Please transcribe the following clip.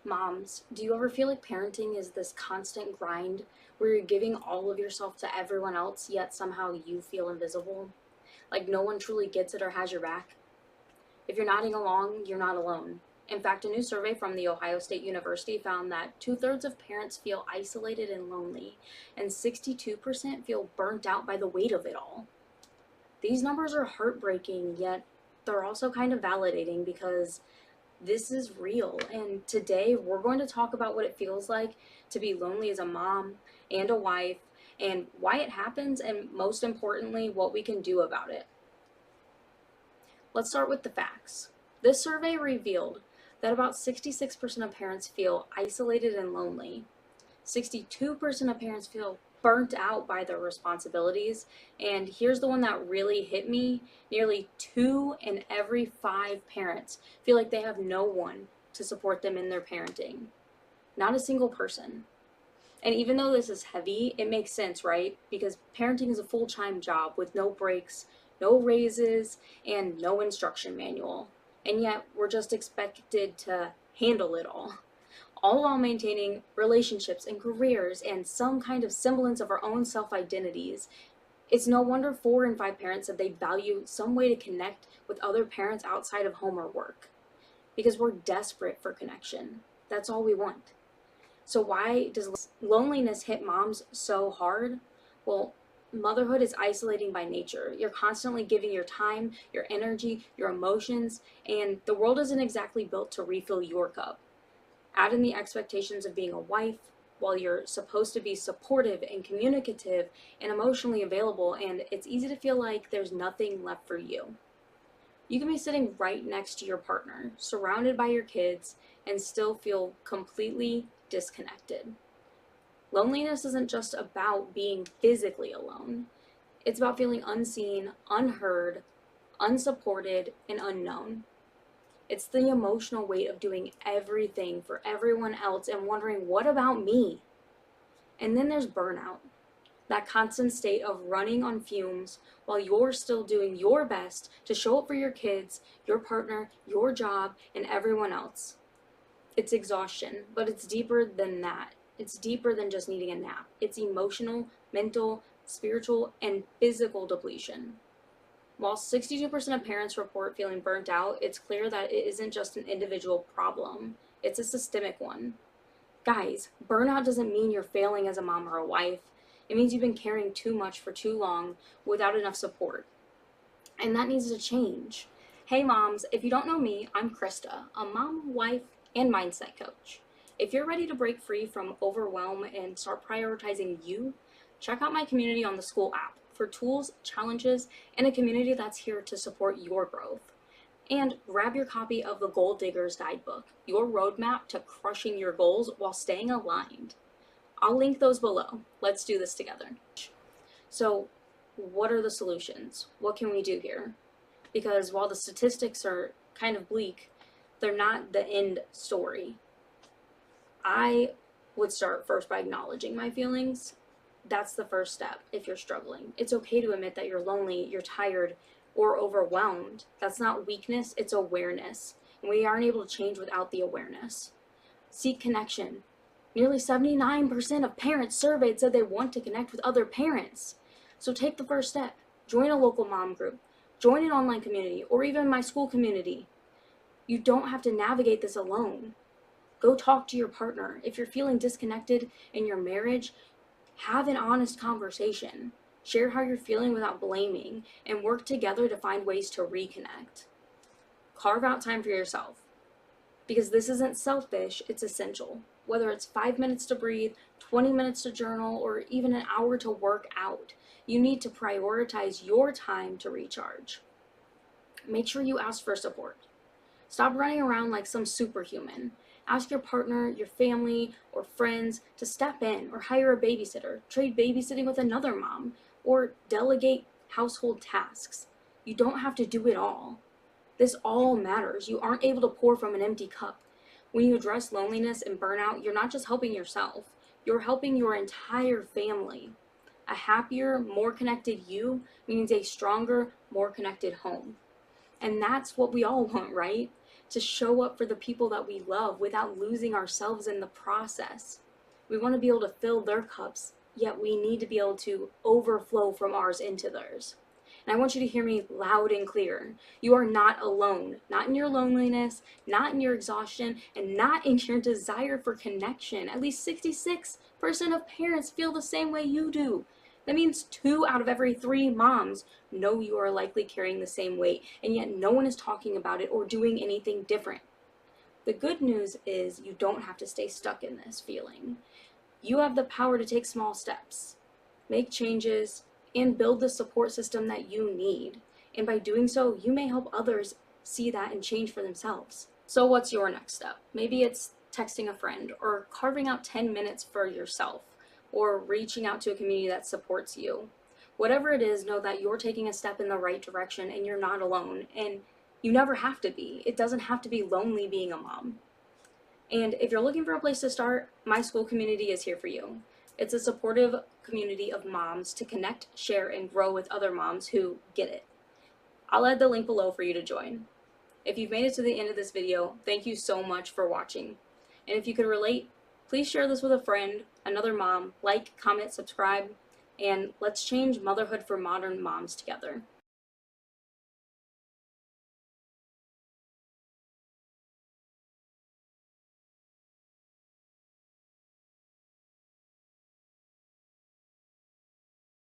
Moms, do you ever feel like parenting is this constant grind where you're giving all of yourself to everyone else, yet somehow you feel invisible? Like no one truly gets it or has your back? If you're nodding along, you're not alone. In fact, a new survey from the Ohio State University found that two-thirds of parents feel isolated and lonely, and 62% feel burnt out by the weight of it all. These numbers are heartbreaking, yet they're also kind of validating because this is real. And today we're going to talk about what it feels like to be lonely as a mom and a wife, and why it happens, and most importantly, what we can do about it. Let's start with the facts. This survey revealed that about 66% of parents feel isolated and lonely. 62% of parents feel burnt out by their responsibilities. And here's the one that really hit me. Nearly 2 in every 5 parents feel like they have no one to support them in their parenting. Not a single person. And even though this is heavy, it makes sense, right? Because parenting is a full-time job with no breaks, no raises, and no instruction manual. And yet we're just expected to handle it all while maintaining relationships and careers and some kind of semblance of our own self-identities. It's no wonder 4 in 5 parents said they value some way to connect with other parents outside of home or work. Because we're desperate for connection. That's all we want. So why does loneliness hit moms so hard? Well, motherhood is isolating by nature. You're constantly giving your time, your energy, your emotions, and the world isn't exactly built to refill your cup. Add in the expectations of being a wife, while you're supposed to be supportive and communicative and emotionally available, and it's easy to feel like there's nothing left for you. You can be sitting right next to your partner, surrounded by your kids, and still feel completely disconnected. Loneliness isn't just about being physically alone. It's about feeling unseen, unheard, unsupported, and unknown. It's the emotional weight of doing everything for everyone else and wondering, what about me? And then there's burnout, that constant state of running on fumes while you're still doing your best to show up for your kids, your partner, your job, and everyone else. It's exhaustion, but it's deeper than that. It's deeper than just needing a nap. It's emotional, mental, spiritual, and physical depletion. While 62% of parents report feeling burnt out, it's clear that it isn't just an individual problem. It's a systemic one. Guys, burnout doesn't mean you're failing as a mom or a wife. It means you've been carrying too much for too long without enough support. And that needs to change. Hey moms, if you don't know me, I'm Krista, a mom, wife, and mindset coach. If you're ready to break free from overwhelm and start prioritizing you, check out my community on the SKOOL app for tools, challenges, and a community that's here to support your growth. And grab your copy of the Goal Digger's Guidebook, your roadmap to crushing your goals while staying aligned. I'll link those below. Let's do this together. So, what are the solutions? What can we do here? Because while the statistics are kind of bleak, they're not the end story. I would start first by acknowledging my feelings. That's the first step if you're struggling. It's okay to admit that you're lonely, you're tired, or overwhelmed. That's not weakness, it's awareness. And we aren't able to change without the awareness. Seek connection. Nearly 79% of parents surveyed said they want to connect with other parents. So take the first step. Join a local mom group. Join an online community, or even my school community. You don't have to navigate this alone. Go talk to your partner. If you're feeling disconnected in your marriage, have an honest conversation. Share how you're feeling without blaming, and work together to find ways to reconnect. Carve out time for yourself. Because this isn't selfish, it's essential. Whether it's 5 minutes to breathe, 20 minutes to journal, or even an hour to work out, you need to prioritize your time to recharge. Make sure you ask for support. Stop running around like some superhuman. Ask your partner, your family, or friends to step in or hire a babysitter, trade babysitting with another mom, or delegate household tasks. You don't have to do it all. This all matters. You aren't able to pour from an empty cup. When you address loneliness and burnout, you're not just helping yourself, you're helping your entire family. A happier, more connected you means a stronger, more connected home. And that's what we all want, right? to show up for the people that we love without losing ourselves in the process. We want to be able to fill their cups, yet we need to be able to overflow from ours into theirs. And I want you to hear me loud and clear. You are not alone, not in your loneliness, not in your exhaustion, and not in your desire for connection. At least 66% of parents feel the same way you do. That means 2 out of every 3 moms know you are likely carrying the same weight, and yet no one is talking about it or doing anything different. The good news is you don't have to stay stuck in this feeling. You have the power to take small steps, make changes, and build the support system that you need. And by doing so, you may help others see that and change for themselves. So what's your next step? Maybe it's texting a friend, or carving out 10 minutes for yourself, or reaching out to a community that supports you. Whatever it is, know that you're taking a step in the right direction and you're not alone. And you never have to be. It doesn't have to be lonely being a mom. And if you're looking for a place to start, my SKOOL community is here for you. It's a supportive community of moms to connect, share, and grow with other moms who get it. I'll add the link below for you to join. If you've made it to the end of this video, thank you so much for watching. And if you could relate, please share this with a friend, another mom, like, comment, subscribe, and let's change motherhood for modern moms together.